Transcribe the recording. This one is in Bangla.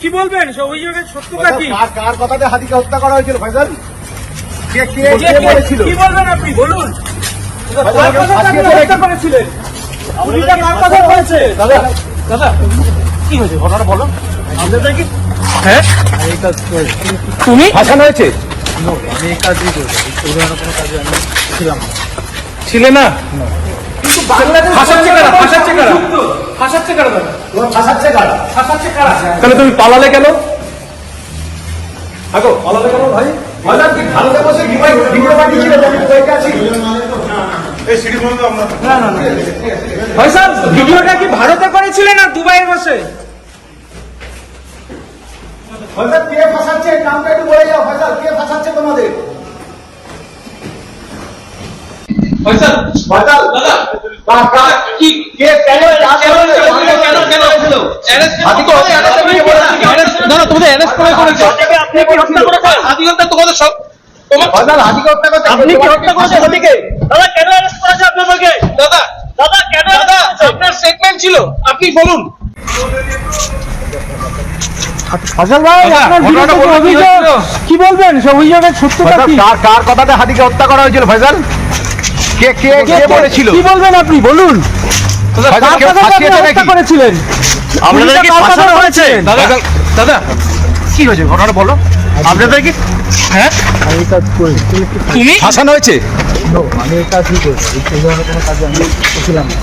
কি বলবেন সব অভিযোগের সত্যতা কি? কার কথাতে হাতিকে হত্যা করা হয়েছিল ফয়সাল? কে বলেছিল? কি বলবেন আপনি বলুন। কার কথাতে আপনি হত্যা করেছিলেন? পুলিশটা কার কথা বলেছে? দাদা দাদা কি হয়েছে ঘটনাটা বলো। আপনাদের কি হ্যাঁ তুমি ভাসান হয়েছে? আমি এই কাজই করবো, অন্য কোনো কাজে আমি ছিলাম না। ছিলে না কিন্তু বাংলাদেশ ফাঁসাচ্ছে কারা ফাঁসাচ্ছে কারা দাদা তোমার ফাঁসাচ্ছে কারা? ফাঁসাচ্ছে কারা? তাহলে তুমি পালালে কেন? আগো পালালে কেন ভাই? ভাইজান কি ভারতে বসে ভিডিও বানিয়েছিল আমি কয়েকটা আছি। এই সিঁড়ি বন্ধ আমরা। না না না ফয়সাল ভিডিওটা কি ভারতে করেছিলেন না দুবাইয়ে বসে? ফয়সাল কে ফাঁসাচ্ছে নামটা একটু বলে যাও। ফয়সাল কে ফাঁসাচ্ছে তোমাদের? ফয়সাল ফয়সাল দাদা কি কে কেন হাতিকে দাদা তোমাদের অ্যারেস্ট করে করেছে আপনি কি হত্যা করেছেন? হাতি হত্যা তোমাদের সব ফয়সাল হাতিকে হত্যা করতে আপনি কি হত্যা করেছেন হাতিকে? দাদা কেন অ্যারেস্ট করেছে আপনাদেরকে? দাদা দাদা কেন দাদা আপনার স্টেটমেন্ট ছিল আপনি বলুন। ফয়সাল ভাই আপনার ঘটনাটা বিরুদ্ধে বলুন, কি অভিযোগ হয়েছিল? কি বলবেন সব অভিযোগের সত্যতা কি? কার কথাতে হাতিকে হত্যা করা হয়েছিল ফয়সাল? কে বলেছিল? কি বলবেন আপনি বলুন। কার কথাতে আপনি হত্যা করেছিলেন? আপনাদের কি কার কথা ফাঁসানো হয়েছে? দাদা দাদা কি হয়েছে ঘটনাটা বলো। আপনাদের কি হ্যাঁ আমি এই কাজ করি, তুমি ফাঁসানো হয়েছে? আমি এই কাজই করবো, অন্য কোনো কাজে আমি ছিলাম না।